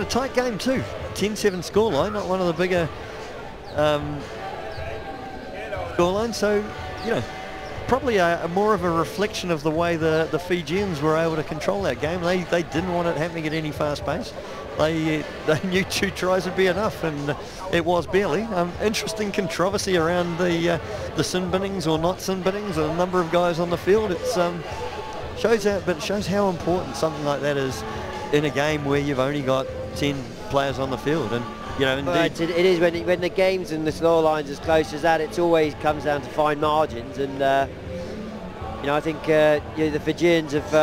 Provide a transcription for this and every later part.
a tight game too. 10-7 scoreline, not one of the bigger scorelines. So, you know, probably a more of a reflection of the way the Fijians were able to control that game. They didn't want it happening at any fast pace. They knew 2 tries would be enough, and it was barely. Interesting controversy around the sin binnings or not sin binnings, a number of guys on the field. It's shows how important something like that is in a game where you've only got 10 players on the field. And you know, indeed, it is when the games and the score lines as close as that. It always comes down to fine margins, and you know, I think you know, the Fijians have,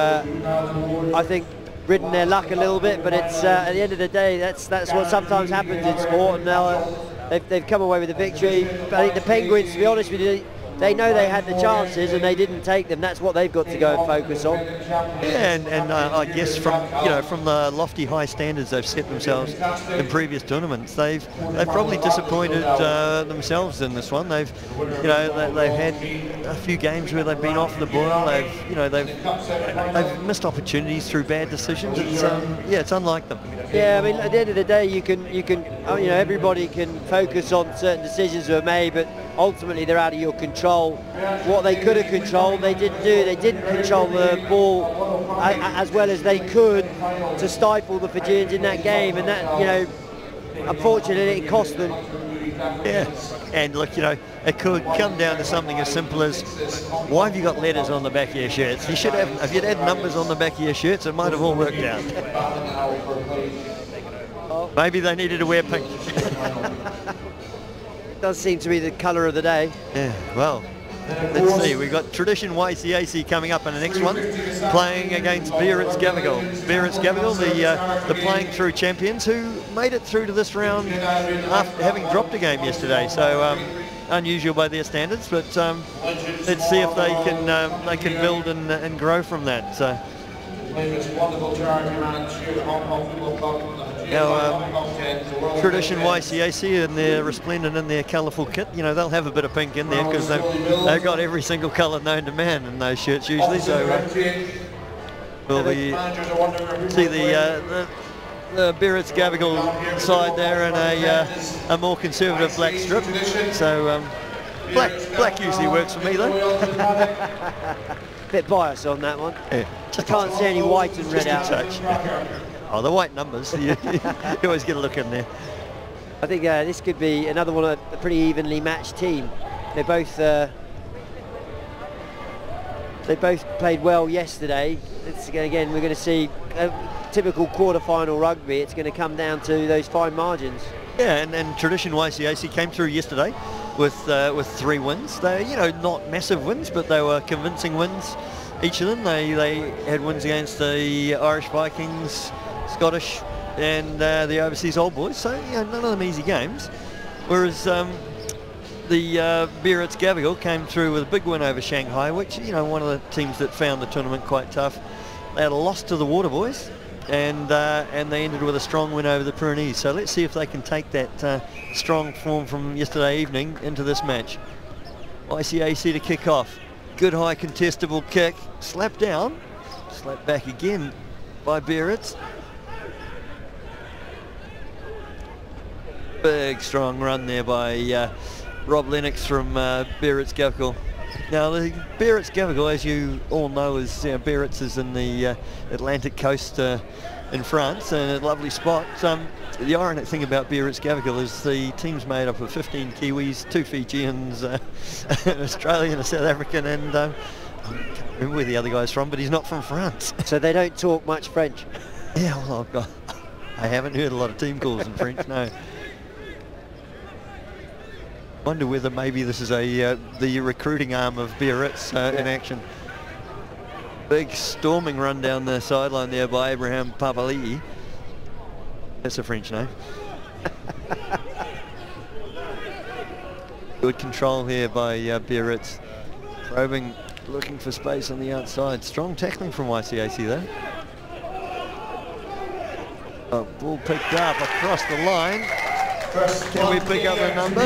I think, ridden their luck a little bit. But it's at the end of the day, that's what sometimes happens in sport. And they've come away with a victory. But I think the Penguins, to be honest with you, they know they had the chances and they didn't take them. That's what they've got to go and focus on. Yeah, and I guess from the lofty high standards they've set themselves in previous tournaments, they've probably disappointed themselves in this one. They've had a few games where they've been off the boil. They've missed opportunities through bad decisions. It's unlike them. Yeah, I mean, at the end of the day, you can everybody can focus on certain decisions that were made, but ultimately they're out of your control. What they could have controlled, they didn't do. They didn't control the ball as well as they could to stifle the Fijians in that game, and that, you know, unfortunately it cost them. Yeah, and look, you know, it could come down to something as simple as, why have you got letters on the back of your shirts? You should have, if you'd had numbers on the back of your shirts, it might have all worked out. Maybe they needed to wear pink. Does seem to be the colour of the day. Yeah, well, let's see. We've got Tradition YCAC coming up in the next one, playing against Biarritz Gavekal. Biarritz Gavekal, the playing through champions, who made it through to this round after having dropped a game yesterday. So unusual by their standards, but let's see if they can build and grow from that. So. Now, Tradition YCAC, and they're resplendent in their colourful kit. You know, they'll have a bit of pink in there because they've got every single colour known to man in those shirts usually. So we'll see the Biarritz Gavekal side there in a more conservative black strip. So black usually works for me though. Bit biased on that one. Yeah. I can't see any white and red out. Oh, the white numbers. You always get a look in there. I think this could be another one, a pretty evenly matched team. They both played well yesterday. Again, we're going to see a typical quarter-final rugby. It's going to come down to those fine margins. Yeah, and Tradition YCAC came through yesterday with 3 wins. They, you know, not massive wins, but they were convincing wins. Each of them, they had wins against the Irish Vikings, Scottish, and the overseas Old Boys. So, you know, none of them easy games. Whereas the Biarritz Gavekal came through with a big win over Shanghai, which, you know, one of the teams that found the tournament quite tough. They had a loss to the Water Boys, and they ended with a strong win over the Pyrenees. So let's see if they can take that strong form from yesterday evening into this match. YCAC to kick off. Good high contestable kick, slap down, slap back again by Biarritz. Big strong run there by Rob Lennox from Biarritz Gavekal. Now the Biarritz Gavekal, as you all know, is Biarritz is in the Atlantic coast in France, and a lovely spot. The ironic thing about Biarritz Gavekal is the team's made up of 15 Kiwis, 2 Fijians, an Australian, a South African, and I can't remember where the other guy's from, but he's not from France. So they don't talk much French? Yeah, well, I haven't heard a lot of team calls in French, no. Wonder whether maybe this is the recruiting arm of Biarritz in action. Big storming run down the sideline there by Abraham Papali'i. That's a French name. Good control here by Biarritz. Probing, looking for space on the outside. Strong tackling from YCAC there. Ball picked up across the line. Can we pick up the number?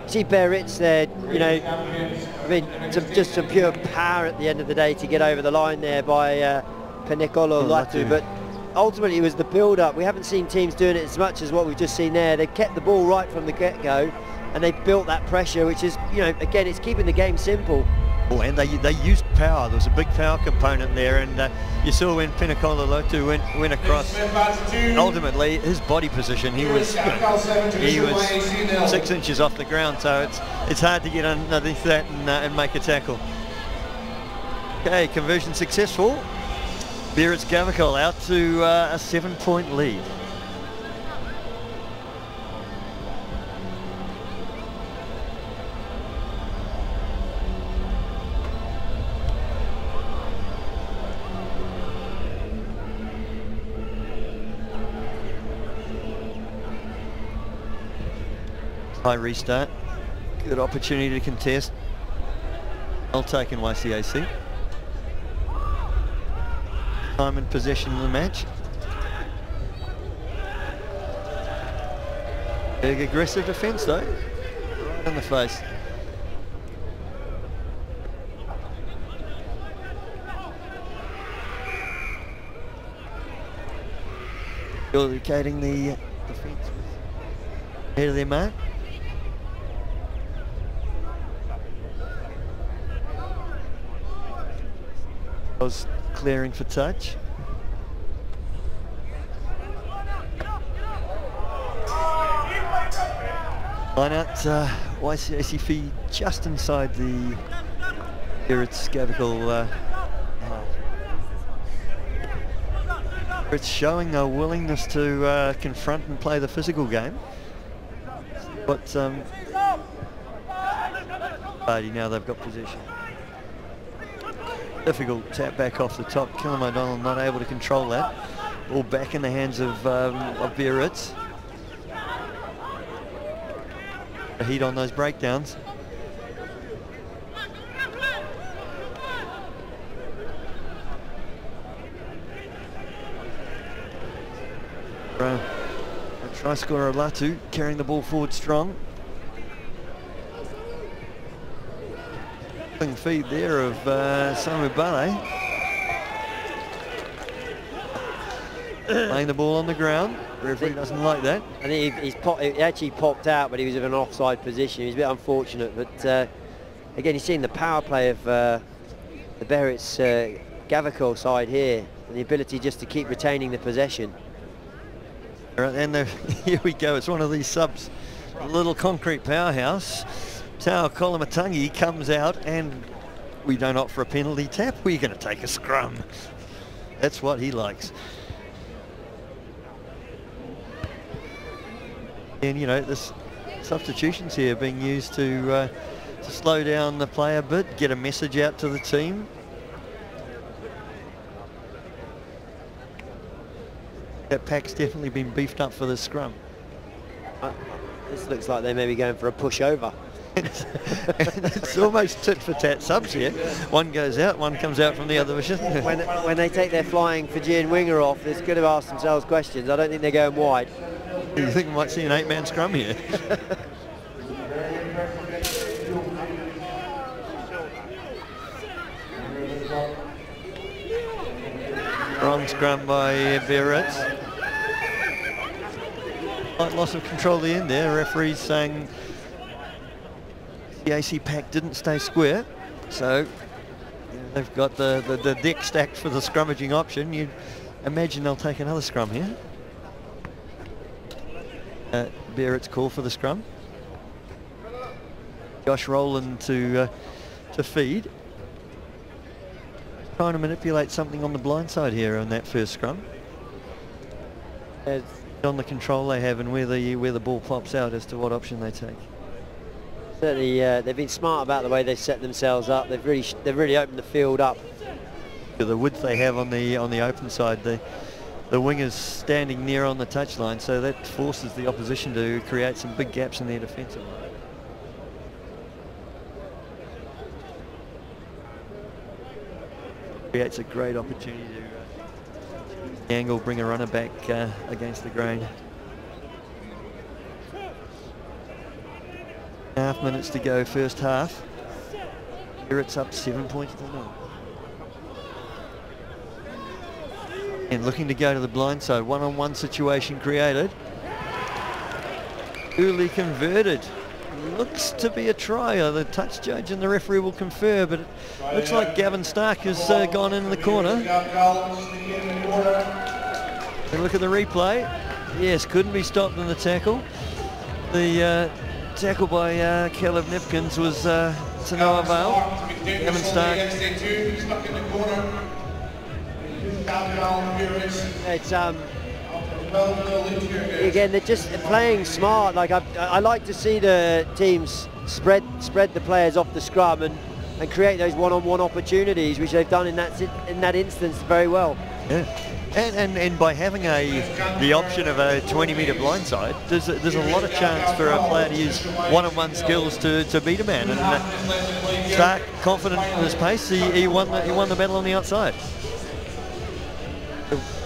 See Biarritz, they're, you know, mean, just some pure power at the end of the day to get over the line there by Gavekal Latu, but ultimately it was the build-up. We haven't seen teams doing it as much as what we've just seen there. They kept the ball right from the get-go, and they built that pressure, which is, you know, again, it's keeping the game simple. Oh, and they used power. There was a big power component there, and you saw when Gavekal Latu went across. Ultimately, his body position, he was 6 inches off the ground, so it's hard to get underneath that and make a tackle. Okay, conversion successful. Biarritz Gavekal out to a 7-point lead. High restart, good opportunity to contest. Well taken, YCAC. Time and possession of the match. Big aggressive defence though, right in the face. Indicating the defence ahead of their mark. Was clearing for touch. Line out YCAC fee just inside the Biarritz Gavekal half. It's showing a willingness to confront and play the physical game. But now they've got possession. Difficult tap back off the top. Killam O'Donnell not able to control that. All back in the hands of Biarritz. A heat on those breakdowns. A try scorer Latu carrying the ball forward strong. Feed there of Samu Bale. Laying the ball on the ground. Referee doesn't like that. I think he actually popped out, but he was in an offside position. He was a bit unfortunate, but again, you've seen the power play of the Biarritz Gavekal side here, and the ability just to keep retaining the possession. And here we go. It's one of these subs, a little concrete powerhouse. Tau Kolamatangi comes out, and we don't opt for a penalty tap. We're going to take a scrum. That's what he likes. And you know, this substitutions here being used to slow down the play a bit, get a message out to the team. That pack's definitely been beefed up for the scrum. This looks like they may be going for a pushover. It's almost tit for tat subs here. One goes out, one comes out from the other position. When they take their flying Fijian winger off, it's good to ask themselves questions. I don't think they're going wide. You think we might see an 8-man scrum here? Wrong scrum by Biarritz. Slight loss of control at the end there. Referees saying the AC pack didn't stay square, so they've got the deck stacked for the scrummaging option. You'd imagine they'll take another scrum here. Biarritz call for the scrum. Josh Rowland to feed. Trying to manipulate something on the blind side here on that first scrum. On the control they have and where the ball pops out as to what option they take. Certainly, they've been smart about the way they set themselves up. They've really opened the field up. The width they have on the open side, the wingers standing near on the touchline, so that forces the opposition to create some big gaps in their defensive line. Creates a great opportunity to angle, bring a runner back against the grain. Half minutes to go, first half. Biarritz up 7 points to 0. And looking to go to the blind side. One-on-one situation created. Coolly converted. Looks to be a try. The touch judge and the referee will confer, but it looks like Gavin Stark has gone in the corner. And look at the replay. Yes, couldn't be stopped in the tackle. The tackle by Caleb Nipkins was to no avail. Gavin Stark. It's again, they're just playing smart. Like I like to see the teams spread the players off the scrum and create those one-on-one opportunities, which they've done in that instance very well. Yeah. And by having the option of a 20-metre blindside, there's a lot of chance for a player to use one-on-one skills to beat a man. And Stark, confident in his pace, he won the battle on the outside.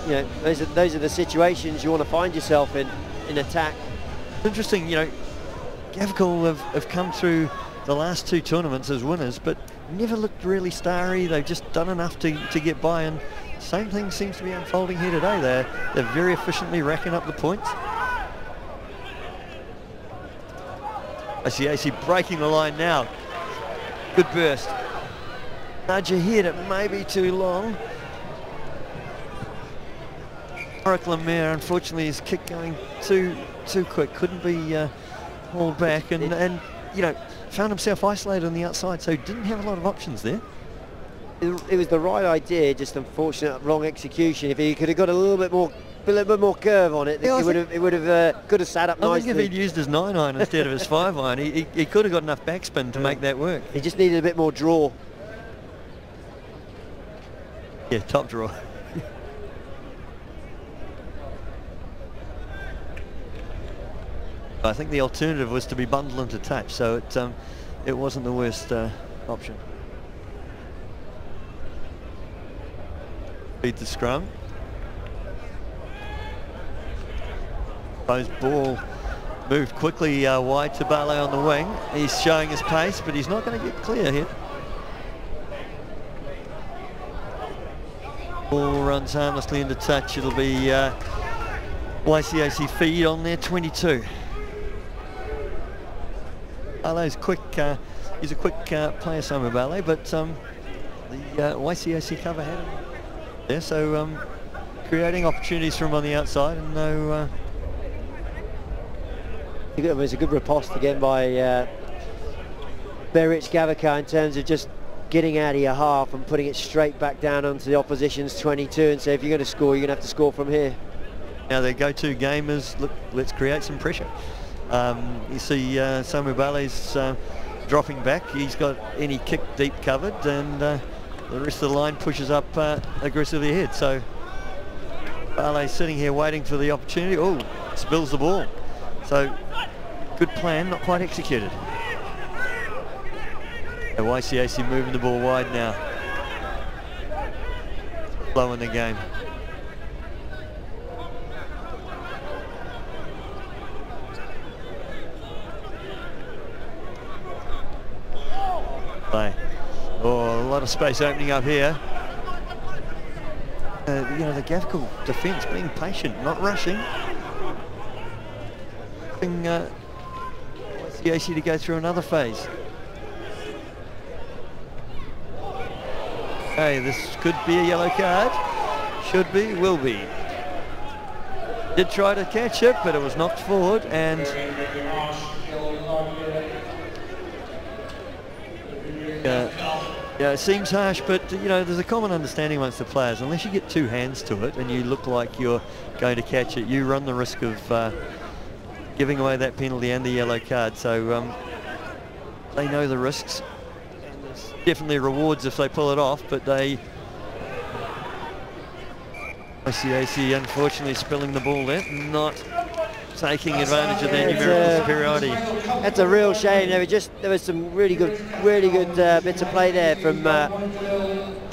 You know, those are the situations you want to find yourself in attack. Interesting, you know, Gavekal have come through the last 2 tournaments as winners, but never looked really starry. They've just done enough to get by, and same thing seems to be unfolding here today. They're very efficiently racking up the points. YCAC breaking the line now. Good burst. Nudge ahead, it may be too long. Warwick Lemaire, unfortunately, his kick going too quick, couldn't be hauled back, and you know, found himself isolated on the outside, so didn't have a lot of options there. It was the right idea, just unfortunate wrong execution. If he could have got a little bit more curve on it, yeah, it would have could have sat up nicely. I think if he'd used his 9-iron instead of his 5-iron, he could have got enough backspin to make that work. He just needed a bit more draw. Yeah, top draw. I think the alternative was to be bundled into touch, so it wasn't the worst option. Beat the scrum. Bo's ball moved quickly wide to Barley on the wing. He's showing his pace, but he's not going to get clear here. Ball runs harmlessly into touch. It'll be YCAC feed on their 22. Barley's quick. He's a quick player, Simon Barley, but the YCAC cover had him there, so creating opportunities for him on the outside, and no. It was a good riposte again by Biarritz Gavekal in terms of just getting out of your half and putting it straight back down onto the opposition's 22 and say, if you're going to score, you're going to have to score from here. Now their go-to game is, look, let's create some pressure. You see Samu Bale's dropping back. He's got any kick deep covered, and the rest of the line pushes up aggressively ahead. So Bale's sitting here waiting for the opportunity. Oh, spills the ball. So good plan, not quite executed. And YCAC moving the ball wide now. Low in the game. Play. Oh, a lot of space opening up here. You know, the Gavekal defence being patient, not rushing. YCAC to go through another phase. Okay, this could be a yellow card. Should be, will be. Did try to catch it, but it was knocked forward, and yeah, it seems harsh, but you know, there's a common understanding amongst the players. Unless you get two hands to it and you look like you're going to catch it, you run the risk of giving away that penalty and the yellow card. So they know the risks. And there's definitely rewards if they pull it off, but they... YCAC unfortunately spilling the ball there, not taking advantage of their numerical superiority. That's a real shame. There was some really good bits of play there from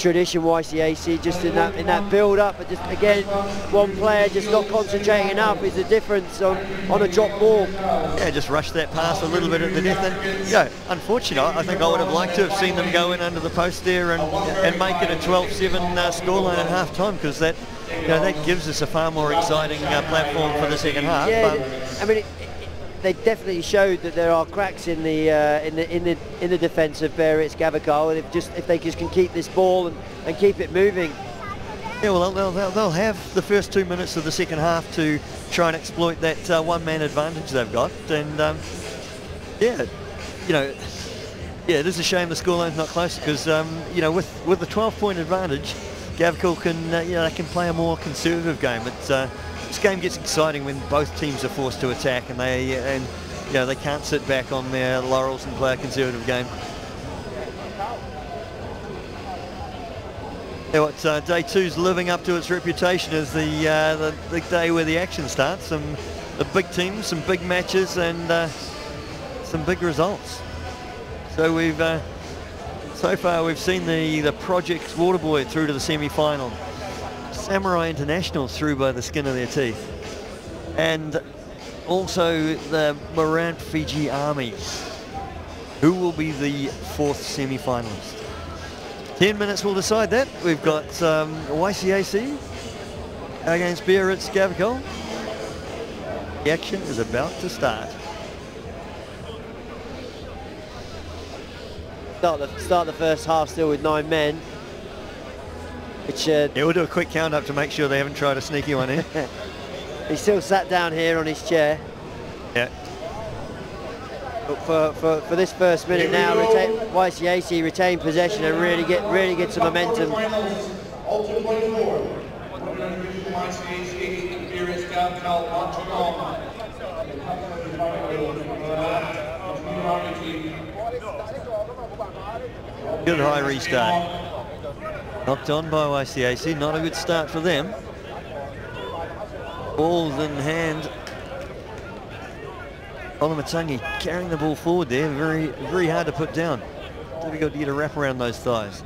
tradition YCAC, just in that build up, but just again one player just not concentrating enough is the difference on a drop ball. Yeah, just rushed that pass a little bit at the death, and yeah, unfortunately I think I would have liked to have seen them go in under the post there and make it a 12-7 scoreline at half time, because that, you know, that gives us a far more exciting platform for the second half. Yeah, I mean, they definitely showed that there are cracks in the defence of Biarritz Gavekal, and if they just can keep this ball and keep it moving. Yeah, well, they'll have the first 2 minutes of the second half to try and exploit that one-man advantage they've got, and yeah, you know, yeah, it is a shame the scoreline's not close, because you know, with the 12-point advantage, Gavekal can you know, they can play a more conservative game. This game gets exciting when both teams are forced to attack, and you know, they can't sit back on their laurels and play a conservative game. Yeah, what day two's living up to its reputation as the day where the action starts. The big teams, some big matches, and some big results. So so far we've seen the Projects Waterboy through to the semi-final. Samurai International through by the skin of their teeth, and also the Morant Fiji Army, who will be the fourth semi-finalist. 10 minutes will decide that. We've got YCAC against Biarritz Gavekal. The action is about to start. Start the first half still with 9 men. Which, yeah, we'll do a quick count up to make sure they haven't tried a sneaky one in. He's still sat down here on his chair. Yeah. But for this first minute now, YCAC retain possession and really get some momentum. Good high restart. Knocked on by YCAC, not a good start for them. Balls in hand. Olamatangi carrying the ball forward there, very hard to put down. Difficult to get a wrap around those thighs.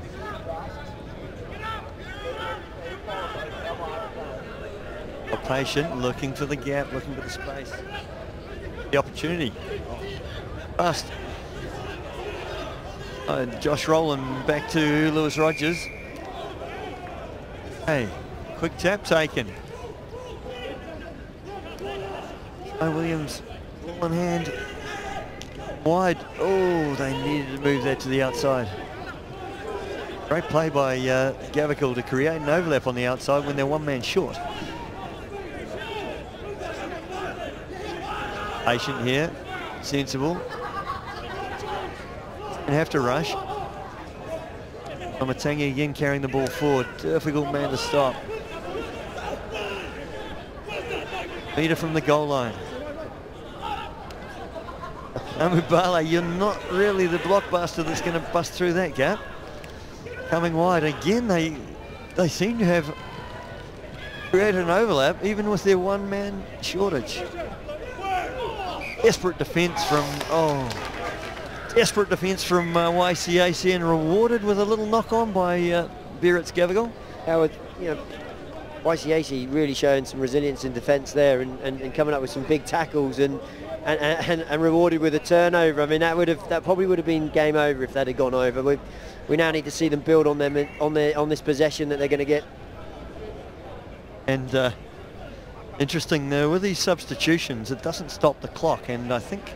Patient, looking for the gap, looking for the space. The opportunity. Bust. Josh Rowland back to Lewis Rogers. Hey, quick tap taken. Williams, ball in hand, wide. Oh, they needed to move that to the outside. Great play by Gavekal to create an overlap on the outside when they're one man short. Patient here, sensible. And have to rush. Olamatangi again carrying the ball forward. Difficult man to stop. Meter from the goal line. Amubala, you're not really the blockbuster that's going to bust through that gap. Coming wide again, they seem to have created an overlap even with their one-man shortage. Desperate defence from YCAC, and rewarded with a little knock-on by Biarritz Gavekal. Howard, you know, YCAC really showing some resilience in defence there, and coming up with some big tackles and rewarded with a turnover. I mean, that probably would have been game over if that had gone over. We now need to see them build on them on this possession that they're going to get. And interesting though, with these substitutions, it doesn't stop the clock, and I think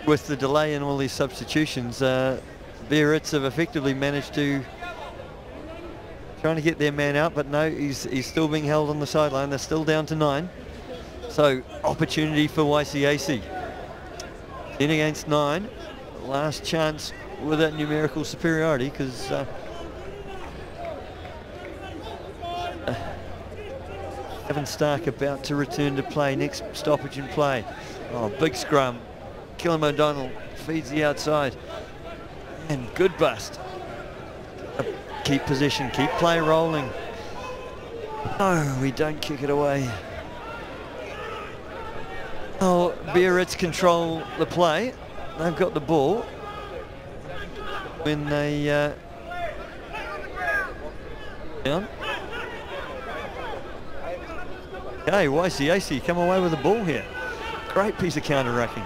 with the delay in all these substitutions, Biarritz have effectively managed to trying to get their man out, but no, he's still being held on the sideline. They're still down to 9. So opportunity for YCAC. 10 against 9. Last chance with that numerical superiority, because Evan Stark about to return to play. Next stoppage in play. Oh, big scrum. Killam O'Donnell feeds the outside. And good bust. Keep position, keep play rolling. No, we don't kick it away. Oh, Biarritz control the play. They've got the ball. When they down. Okay, YCAC come away with the ball here. Great piece of counter-racking.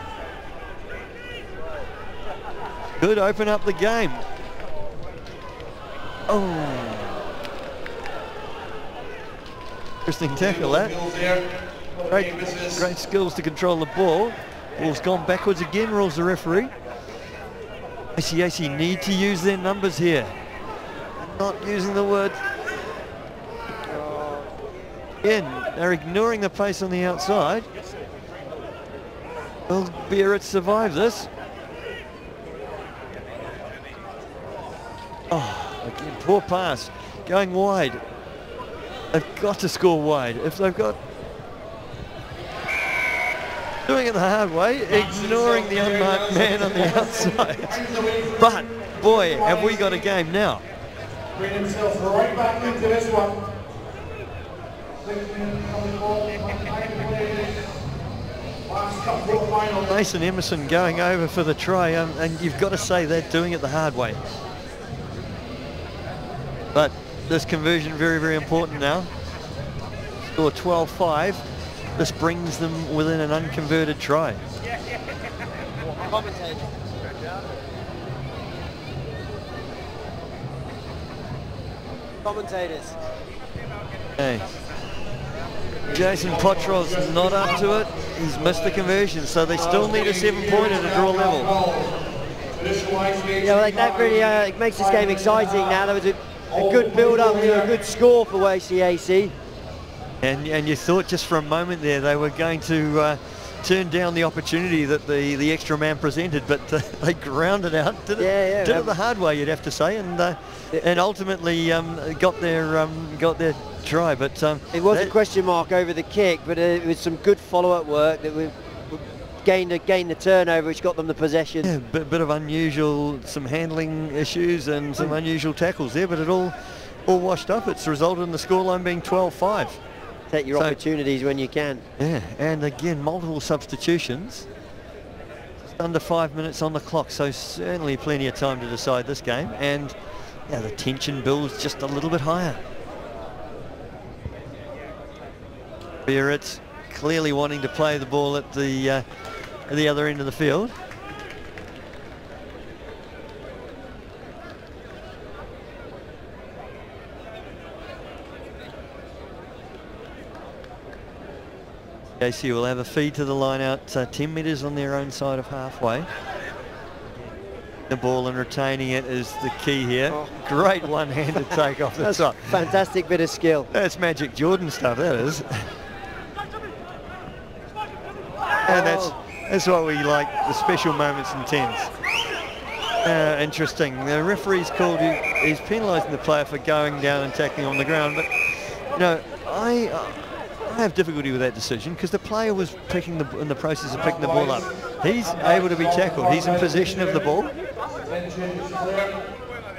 Good, open up the game. Oh. Interesting tackle, that. Great skills to control the ball. Ball's gone backwards again, rules the referee. YCAC need to use their numbers here. Not using the word. Again, they're ignoring the pace on the outside. Will Biarritz survive this? Oh, again, poor pass. Going wide. They've got to score wide. If they've got... Doing it the hard way, ignoring the unmarked man on the outside. But, boy, have we got a game now. Bring himself right back into this one. Mason Emerson going over for the try, and you've got to say they're doing it the hard way. But this conversion very, very important now. Score 12-5. This brings them within an unconverted try. Commentators. Okay. Jason Potrow's not up to it. He's missed the conversion, so they still need a 7-pointer to draw level. Yeah, well, that really it makes this game exciting now. There was a good build-up to a good score for YCAC. And you thought just for a moment there they were going to turn down the opportunity that the extra man presented, but they grounded out. Did it the hard way, you'd have to say, and ultimately got their try. But it was a question mark over the kick, but it was some good follow-up work that we gained the turnover, which got them the possession. Yeah, bit of unusual, some handling issues and some unusual tackles there, but it all washed up. It's resulted in the scoreline being 12-5. Take your opportunities when you can. Yeah, and again, multiple substitutions. Just under 5 minutes on the clock, so certainly plenty of time to decide this game. And yeah, the tension builds just a little bit higher. Biarritz clearly wanting to play the ball at the other end of the field. YCAC will have a feed to the line out 10 metres on their own side of halfway. The ball and retaining it is the key here. Oh. Great one-handed take off the top. Fantastic bit of skill. That's Magic Jordan stuff, that is. And that's what we like, the special moments in 10s. Interesting. The referee's called, he's penalising the player for going down and tackling on the ground, but you know, I have difficulty with that decision because the player was in the process of picking the ball up. He's able to be tackled. He's in possession of the ball.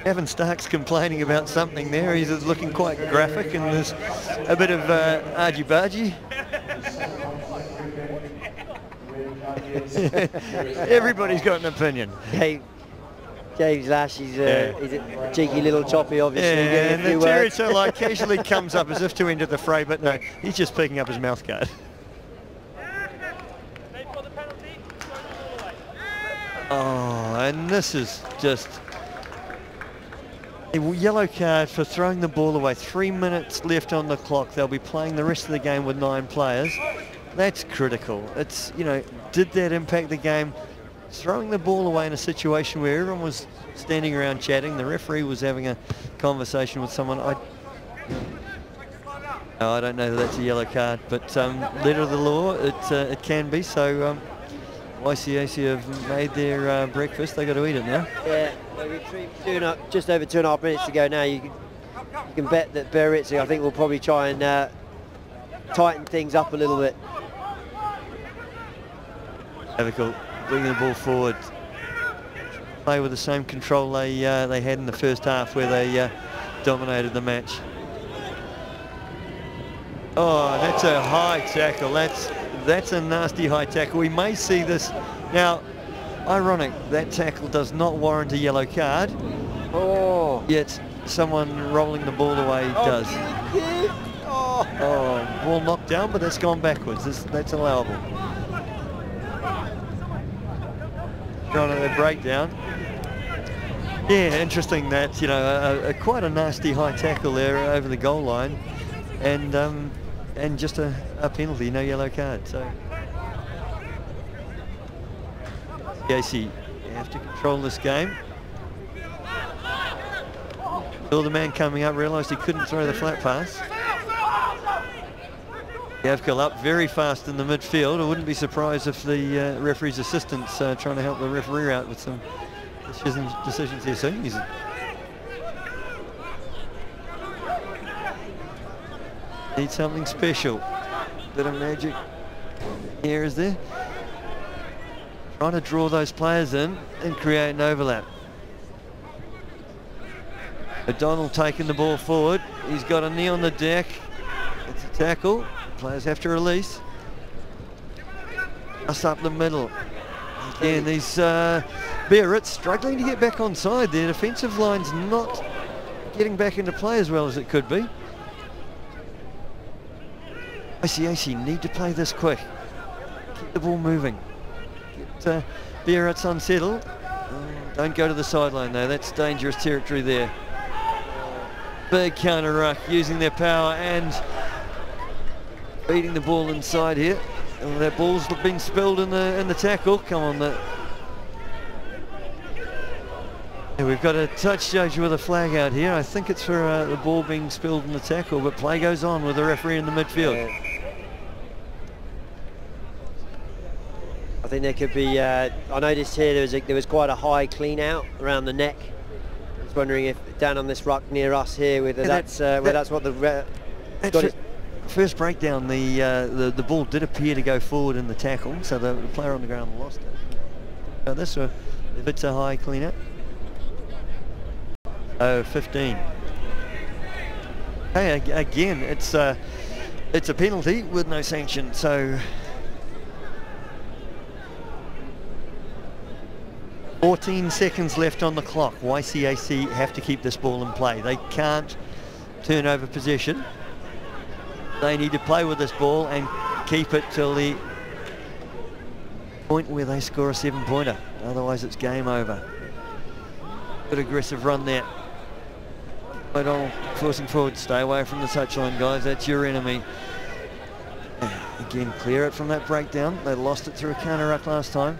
Evan Stark's complaining about something there. He's looking quite graphic, and there's a bit of argy-bargy. Everybody's got an opinion. Hey, James Lash, he's a cheeky little choppy, obviously. Yeah, and the territory casually comes up as if to enter the fray, but no, he's just picking up his mouth guard. Oh, and this is just a yellow card for throwing the ball away. 3 minutes left on the clock. They'll be playing the rest of the game with 9 players. That's critical. It's, you know, did that impact the game? Throwing the ball away in a situation where everyone was standing around chatting, the referee was having a conversation with someone. I don't know that that's a yellow card, but letter of the law, it can be. So YCAC have made their breakfast. They got to eat it now. Yeah, just over 2.5 minutes to go now. You can bet that Biarritz, I think, will probably try and tighten things up a little bit. Gavekal bringing the ball forward. Play with the same control they had in the first half, where they dominated the match. Oh, that's a high tackle. That's a nasty high tackle. We may see this now. Ironic, that tackle does not warrant a yellow card. Oh, yet someone rolling the ball the way he does. Oh, ball knocked down, but that's gone backwards. That's allowable. Trying to breakdown. Yeah, interesting that, you know, quite a nasty high tackle there over the goal line, and just a penalty, no yellow card. So YCAC, you have to control this game. Saw the man coming up, realised he couldn't throw the flat pass. Gavekal up very fast in the midfield. I wouldn't be surprised if the referee's assistant's trying to help the referee out with some decisions here soon. Need something special. Bit of magic here, is there? Trying to draw those players in and create an overlap. O'Donnell taking the ball forward. He's got a knee on the deck. It's a tackle. Players have to release. Just up the middle. Again, these Biarritz struggling to get back onside. Their defensive line's not getting back into play as well as it could be. YCAC need to play this quick. Keep the ball moving. Get Biarritz unsettled. Don't go to the sideline though. That's dangerous territory there. Big counter ruck using their power and beating the ball inside here. And that ball's been spilled in the tackle. Come on, yeah, we've got a touch judge with a flag out here. I think it's for the ball being spilled in the tackle, but play goes on with the referee in the midfield. Yeah. I think there could be. I noticed here there was quite a high clean out around the neck. I was wondering if down on this ruck near us here, whether that's what the first breakdown. The ball did appear to go forward in the tackle, so the player on the ground lost it. This if it's a high clean out. Oh, 15. Hey, again, it's a penalty with no sanction. So 14 seconds left on the clock. YCAC have to keep this ball in play. They can't turn over possession. They need to play with this ball and keep it till the point where they score a 7-pointer. Otherwise, it's game over. Good aggressive run there. O'Donnell forcing forward. Stay away from the touchline, guys. That's your enemy. Again, clear it from that breakdown. They lost it through a counter ruck last time.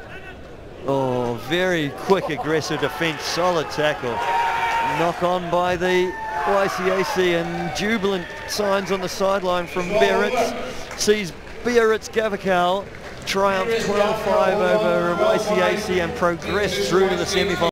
Oh, very quick, aggressive defence. Solid tackle. Knock on by the YCAC, and jubilant signs on the sideline from Biarritz. Sees Biarritz Gavekal triumph 12-5 over YCAC and progress through to the semi-final.